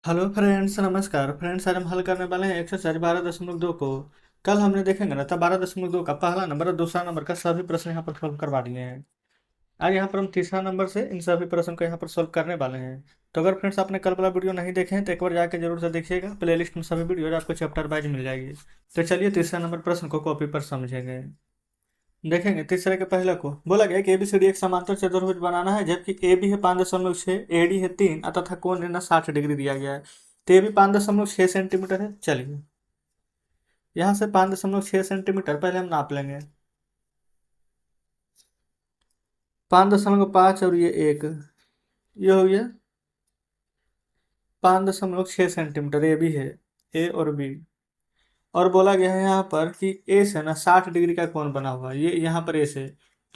Hello friends, नमस्कार friends. आज हम हल करने वाले हैं एक्सरसाइज 12.2 को। कल हमने देखेंगे ना, तब 12.2 का पहला नंबर और दूसरा नंबर का सभी प्रश्न यहाँ पर सॉल्व करवा दिए हैं। आज यहाँ पर हम तीसरा नंबर से इन सभी प्रश्न को यहाँ पर सॉल्व करने वाले हैं। तो अगर फ्रेंड्स आपने कल वाला वीडियो नहीं देखे हैं तो एक बार जाकर जरूर से देखिएगा। प्लेलिस्ट में सभी वीडियो आपको चैप्टर वाइज मिल जाएगी। तो चलिए तीसरा नंबर प्रश्न को कॉपी पर समझेंगे। देखेंगे तीसरे के पहले को बोला गया कि एबीसीडी एक समांतर चतुर्भुज बनाना है, जबकि ए बी है 5.6, ए डी है 3 तथा कोण है 60 डिग्री दिया गया है। तो ये भी 5.6 सेंटीमीटर है। चलिए यहाँ से 5.6 सेंटीमीटर पहले हम नाप लेंगे। 5.5 और ये एक, ये हो गया 5.6 सेंटीमीटर। ए भी है, ए और बी। और बोला गया है यहाँ पर कि ए से ना 60 डिग्री का कोण बना हुआ है। ये यहाँ पर ए से,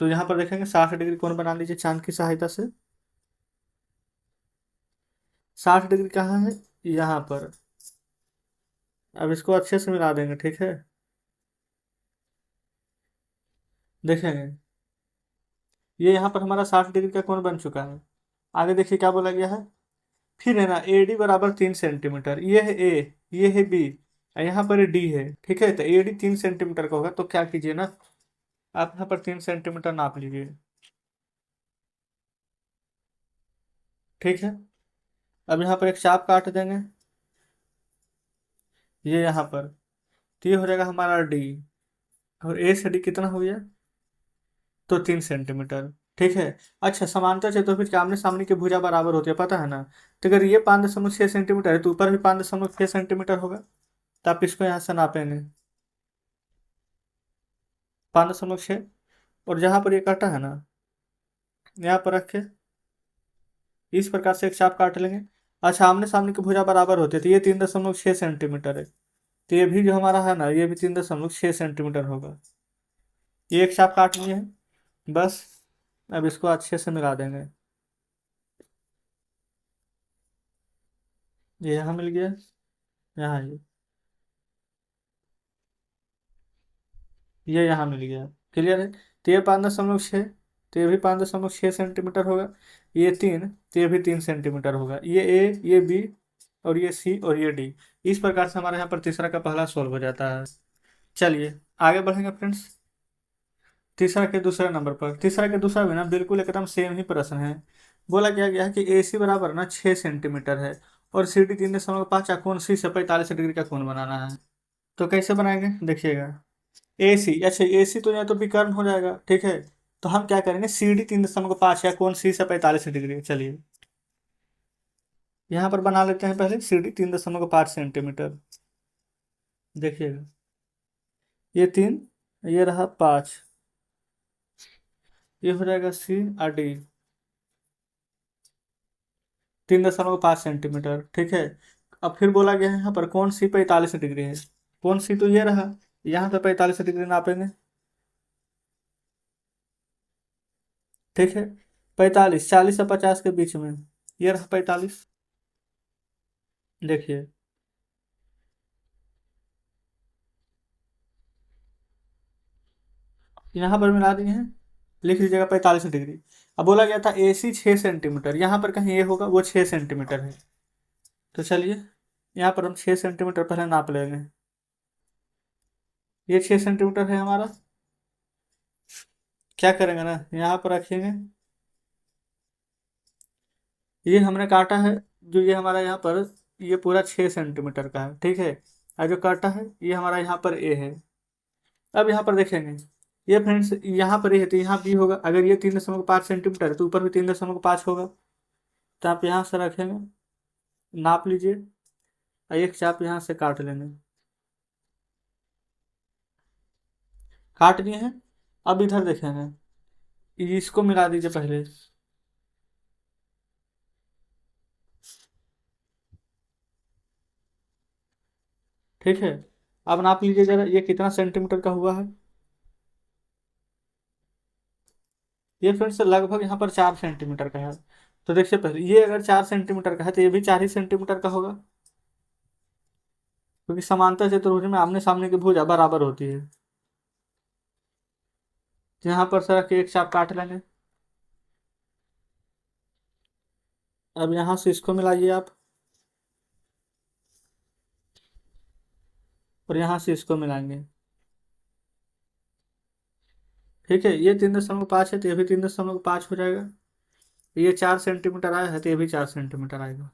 तो यहाँ पर देखेंगे 60 डिग्री कोण बना लीजिए चांद की सहायता से। 60 डिग्री कहाँ है? यहाँ पर। अब इसको अच्छे से मिला देंगे, ठीक है। देखेंगे ये यहाँ पर हमारा 60 डिग्री का कोण बन चुका है। आगे देखिए क्या बोला गया है। फिर है ना ए डी बराबर 3 सेंटीमीटर। ये है ए, ये है बी, यहाँ पर डी है, ठीक है। तो ए डी 3 सेंटीमीटर का होगा, तो क्या कीजिए ना, आप यहाँ पर 3 सेंटीमीटर नाप लीजिए, ठीक है। अब यहाँ पर एक चाप काट देंगे, ये यहाँ पर। तो ये हो जाएगा हमारा डी। और ए से डी कितना हो गया? तो 3 सेंटीमीटर, ठीक है। अच्छा, समांतर चतुर्भुज के आमने सामने की भुजा बराबर होती है, पता है ना। तो अगर ये 5.6 सेंटीमीटर है तो ऊपर भी 5.6 सेंटीमीटर होगा। तो आप इसको यहाँ से नापेंगे 5.6। और जहाँ पर ये काटा है ना, यहाँ पर रख के इस प्रकार से एक चाप काट लेंगे। अच्छा, आमने सामने की भुजा बराबर होती है, तो ये 3.6 सेंटीमीटर है। तो ये भी जो हमारा है ना, ये भी 3.6 सेंटीमीटर होगा। ये एक चाप काट लिए हैं बस। अब इसको अच्छे से मिला देंगे। ये यहाँ मिल गया, यहाँ ये यहाँ मिल गया। क्लियर है। तो ये 5.6, तो ये भी 5.6 सेंटीमीटर होगा। ये 3, तो ये भी 3 सेंटीमीटर होगा। ये ए, ये बी, और ये सी, और ये डी। इस प्रकार से हमारे यहाँ पर तीसरा का पहला सोल्व हो जाता है। चलिए आगे बढ़ेंगे फ्रेंड्स। तीसरा के दूसरे नंबर पर, तीसरा के दूसरा भी ना बिल्कुल एकदम सेम ही प्रश्न है। बोला क्या गया है कि ए सी बराबर ना 6 सेंटीमीटर है, और सी डी 3.5 कोण सी से 45 डिग्री का कोण बनाना है। तो कैसे बनाएंगे देखिएगा। ए सी, अच्छा ए सी तो यहाँ तो विकर्ण हो जाएगा, ठीक है। तो हम क्या करेंगे, सी डी 3.5 या कोण सी से 45 डिग्री। चलिए यहाँ पर बना लेते हैं पहले सी डी 3.5 सेंटीमीटर। देखिएगा ये 3, ये रहा 5, ये हो जाएगा सी और डी 3.5 सेंटीमीटर, ठीक है। अब फिर बोला गया है यहाँ पर कौन सी 45 डिग्री है। कौन सी तो ये रहा, यहाँ पे 45 डिग्री नापेंगे, ठीक है। 45, 40 और 50 के बीच में, ये रहा 45। देखिए यहाँ पर मिला दिए हैं, लिख लीजिएगा 45 डिग्री। अब बोला गया था ए सी 6 सेंटीमीटर, यहाँ पर कहीं ये होगा, वो 6 सेंटीमीटर है। तो चलिए यहाँ पर हम 6 सेंटीमीटर पहले नाप लेंगे। ये 6 सेंटीमीटर है हमारा। क्या करेंगे ना, यहाँ पर रखेंगे। ये हमने काटा है, जो ये हमारा यहाँ पर, ये पूरा 6 सेंटीमीटर का है, ठीक है। और जो काटा है ये हमारा यहाँ पर ए है। अब यहाँ पर देखेंगे, ये फ्रेंड्स यहाँ पर ये है तो यहाँ बी होगा। अगर ये 3.5 सेंटीमीटर है तो ऊपर भी 3.5 होगा। तो आप यहाँ से रखेंगे, नाप लीजिए, और एक चाप यहाँ से काट लेंगे। काट लिए हैं। अब इधर देखेंगे, इसको मिला दीजिए पहले। ठीक है। अब नाप लीजिए जरा, ये कितना सेंटीमीटर का हुआ है। ये फ्रेंड्स लगभग यहाँ पर 4 सेंटीमीटर का है। तो देखिए पहले, ये अगर 4 सेंटीमीटर का है तो ये भी 4 ही सेंटीमीटर का होगा, क्योंकि समांतर चतुर्भुज में आमने सामने की भुजा बराबर होती है। तो यहाँ पर सर के एक चाप काट लेंगे। अब यहाँ से इसको मिलाइए आप। और यहाँ से इसको मिलाएंगे। ठीक है, ये 3.5 है तो ये भी 3.5 हो जाएगा। ये 4 सेंटीमीटर आया है तो ये भी 4 सेंटीमीटर आएगा।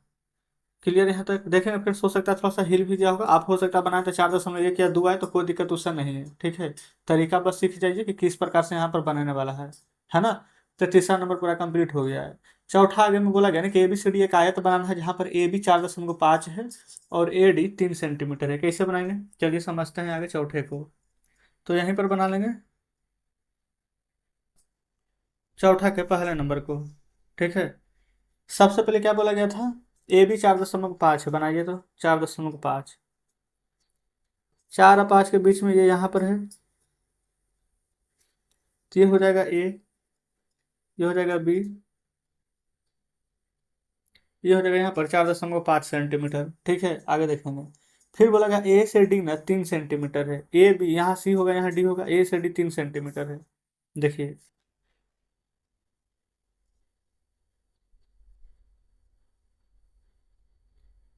क्लियर यहाँ तक? देखेंगे फ्रेंड्स, हो सकता है थोड़ा सा हिल भी गया होगा, आप हो सकता है बनाए तो 4.1 या 2 आए तो कोई दिक्कत उससे नहीं है। ठीक है, तरीका बस सीख जाइए कि किस प्रकार से यहाँ पर बनाने वाला है ना। तो तीसरा नंबर पूरा कंप्लीट हो गया है। चौथा आगे में बोला गया ना कि ABCD एक आयत बनाना है जहाँ पर AB 4.5 है और AD 3 सेंटीमीटर है। कैसे बनाएंगे, चलिए समझते हैं आगे चौथे को। तो यहीं पर बना लेंगे चौथा के पहले नंबर को। ठीक है, सबसे पहले क्या बोला गया था, AB 4.5 है, बनाइए तो 4.5। 4 और 5 के बीच में ये यहाँ पर है तो ये हो जाएगा A, ये हो जाएगा B, ये हो जाएगा यहाँ पर 4.5 सेंटीमीटर। ठीक है, आगे देखेंगे। फिर बोला गया A से D ना 3 सेंटीमीटर है, AB यहाँ C होगा यहाँ D होगा, A से D 3 सेंटीमीटर है। देखिए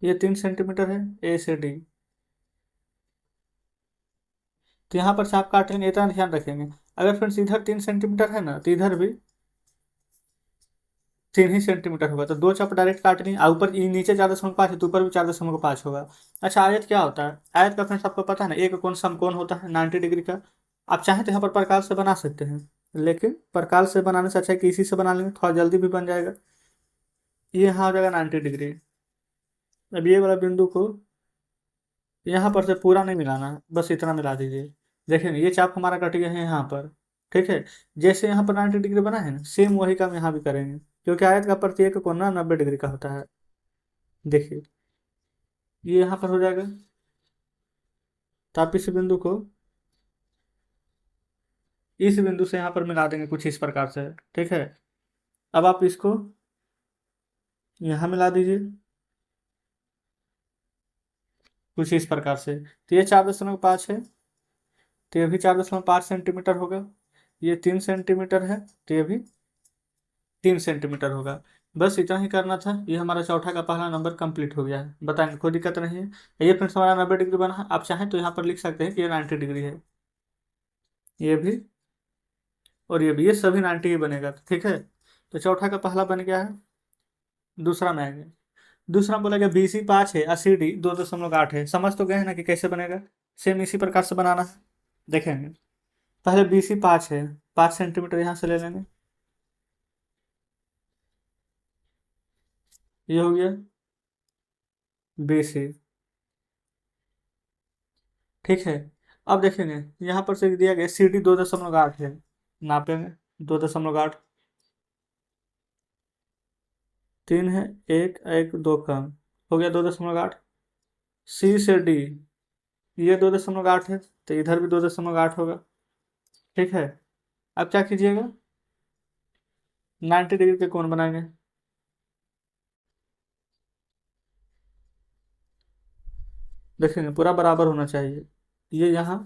ये 3 सेंटीमीटर है A से D। तो यहाँ पर से आप काटेंगे, इतना ध्यान रखेंगे। अगर फ्रेंड्स इधर 3 सेंटीमीटर है ना तो इधर भी 3 ही सेंटीमीटर होगा, तो दो चाप डायरेक्ट काटनी है। ऊपर नीचे 4.5 है तो ऊपर भी 4.5 होगा। अच्छा, आयत क्या होता है, आयत का फ्रेंड्स आपको पता है ना, एक कोण समकोण होता है 90 डिग्री का। आप चाहें तो यहाँ पर प्रकार से बना सकते हैं, लेकिन प्रकार से बनाने से अच्छा है कि इसी से बना लेंगे, थोड़ा जल्दी भी बन जाएगा। ये यहाँ हो जाएगा 90 डिग्री। अब ये वाला बिंदु को यहाँ पर से पूरा नहीं मिलाना है, बस इतना मिला दीजिए। देखेंगे ये चाप हमारा कट गया है यहाँ पर। ठीक है, जैसे यहाँ पर 90 डिग्री बना है ना, सेम वही काम यहाँ भी करेंगे, क्योंकि आयत का प्रत्येक कोण ना 90 डिग्री का होता है। देखिए ये यहाँ पर हो जाएगा, तो आप इस बिंदु को इस बिंदु से यहाँ पर मिला देंगे कुछ इस प्रकार से। ठीक है, अब आप इसको यहाँ मिला दीजिए कुछ इस प्रकार से। तो ये 4.5 है तो ये भी 4.5 सेंटीमीटर होगा। ये 3 सेंटीमीटर है तो ये भी 3 सेंटीमीटर होगा। बस इतना ही करना था। ये हमारा चौथा का पहला नंबर कंप्लीट हो गया है, बताएंगे कोई दिक्कत नहीं है। ये फ्रेंड्स हमारा 90 डिग्री बना है, आप चाहें तो यहाँ पर लिख सकते हैं कि ये 90 डिग्री है। ये भी और ये भी, ये सभी 90 ही बनेगा। ठीक है, तो चौथा का पहला बन गया है। दूसरा में आएंगे। दूसरा बोला गया BC 5 है, ACD 2.8 है। समझ तो गए हैं ना कि कैसे बनेगा, सेम इसी प्रकार से बनाना है। देखेंगे, पहले BC 5 है, 5 सेंटीमीटर यहाँ से ले लेंगे, ये हो गया BC। ठीक है, अब देखेंगे यहाँ पर से दिया गया CD 2.8 है, नापेंगे 2.8। 3 है, एक एक दो कम, हो गया 2.8। C से D ये 2.8 है तो इधर भी 2.8 होगा। ठीक है, अब क्या कीजिएगा, 90 डिग्री के कोण बनाएंगे। देखेंगे पूरा बराबर होना चाहिए। ये यहाँ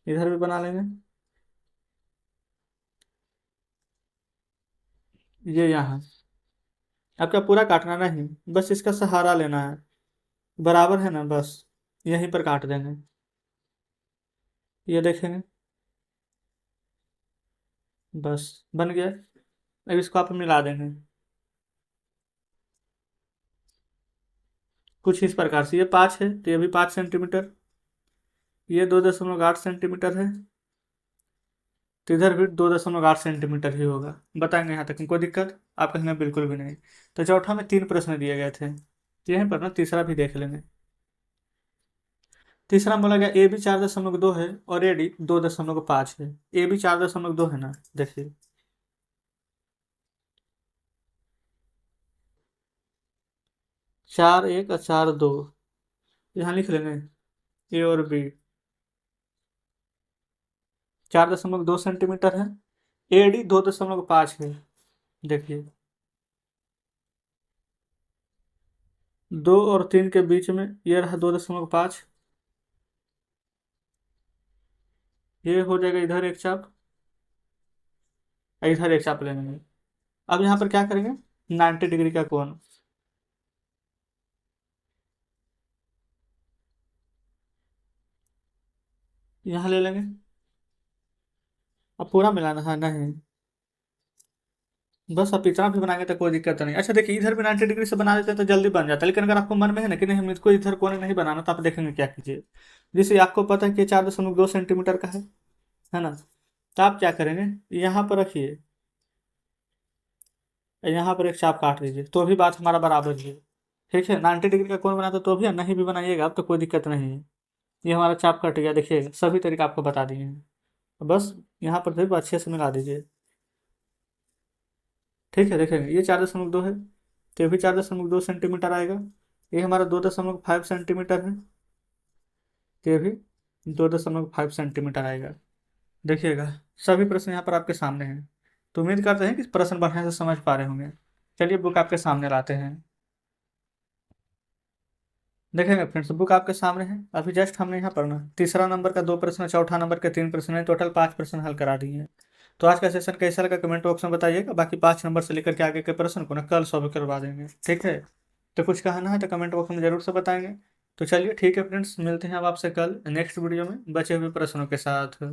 इधर भी बना लेंगे, ये यहाँ। अब क्या पूरा काटना नहीं, बस इसका सहारा लेना है, बराबर है ना, बस यहीं पर काट देंगे। ये देखेंगे, बस बन गया। अब इसको आप मिला देंगे कुछ इस प्रकार से। ये 5 है तो ये भी 5 सेंटीमीटर, ये 2.8 सेंटीमीटर है तो इधर भी 2.8 सेंटीमीटर ही होगा। बताएंगे यहाँ तक कोई दिक्कत आप कहेंगे बिल्कुल भी नहीं। तो चौथा में 3 प्रश्न दिए गए थे, तो यहीं पर ना तीसरा भी देख लेंगे। तीसरा में बोला गया AB 4.2 है और AD 2.5 है। AB 4.2 है ना, देखिए 4 1 और 4 2, यहाँ लिख लेंगे A और B। 4.2 सेंटीमीटर है, AD 2.5 है। देखिए 2 और 3 के बीच में ये रहा 2.5, ये हो जाएगा इधर एक चाप, इधर एक चाप लेंगे। अब यहाँ पर क्या करेंगे, 90 डिग्री का कोण। यहाँ ले लेंगे। अब पूरा मिलाना है नहीं, बस अब इतना भी बनाएंगे तो कोई दिक्कत नहीं। अच्छा देखिए, इधर भी 90 डिग्री से बना देते हैं तो जल्दी बन जाता है, लेकिन अगर आपको मन में है ना कि नहीं हम इसको इधर कोने नहीं बनाना, तो आप देखेंगे क्या कीजिए। जैसे आपको पता है कि 4.2 सेंटीमीटर का है ना, तो आप क्या करेंगे, यहाँ पर रखिए, यहाँ पर एक चाप काट दीजिए, तो भी बात हमारा बराबर ही है। ठीक है, 90 डिग्री का कोण बनाते तो भी, और नहीं भी बनाइएगा आप तो कोई दिक्कत नहीं है। ये हमारा चाप कट गया, देखिएगा सभी तरीका आपको बता दिए हैं। तो बस यहाँ पर फिर अच्छे से मिला दीजिए। ठीक है, देखेंगे ये 4.2 है, तो ये भी 4.2 सेंटीमीटर आएगा। ये हमारा 2.5 सेंटीमीटर है, तो ये भी 2.5 सेंटीमीटर आएगा। देखिएगा, सभी प्रश्न यहाँ पर आपके सामने हैं। तो उम्मीद करते हैं कि प्रश्न बढ़िया से समझ पा रहे होंगे। चलिए बुक आपके सामने लाते हैं। देखेंगे फ्रेंड्स, बुक आपके सामने है। अभी जस्ट हमने यहाँ पर ना तीसरा नंबर का 2 प्रश्न, चौथा नंबर के 3 प्रश्न है, टोटल 5 प्रश्न हल करा दिए हैं। तो आज का सेशन कैसा लगा कमेंट बॉक्स में बताइएगा। बाकी 5 नंबर से लेकर के आगे के प्रश्न को ना कल सॉल्व करवा देंगे। ठीक है, तो कुछ कहना है तो कमेंट बॉक्स में जरूर से बताएंगे। तो चलिए ठीक है फ्रेंड्स, मिलते हैं अब आपसे कल नेक्स्ट वीडियो में बचे हुए प्रश्नों के साथ।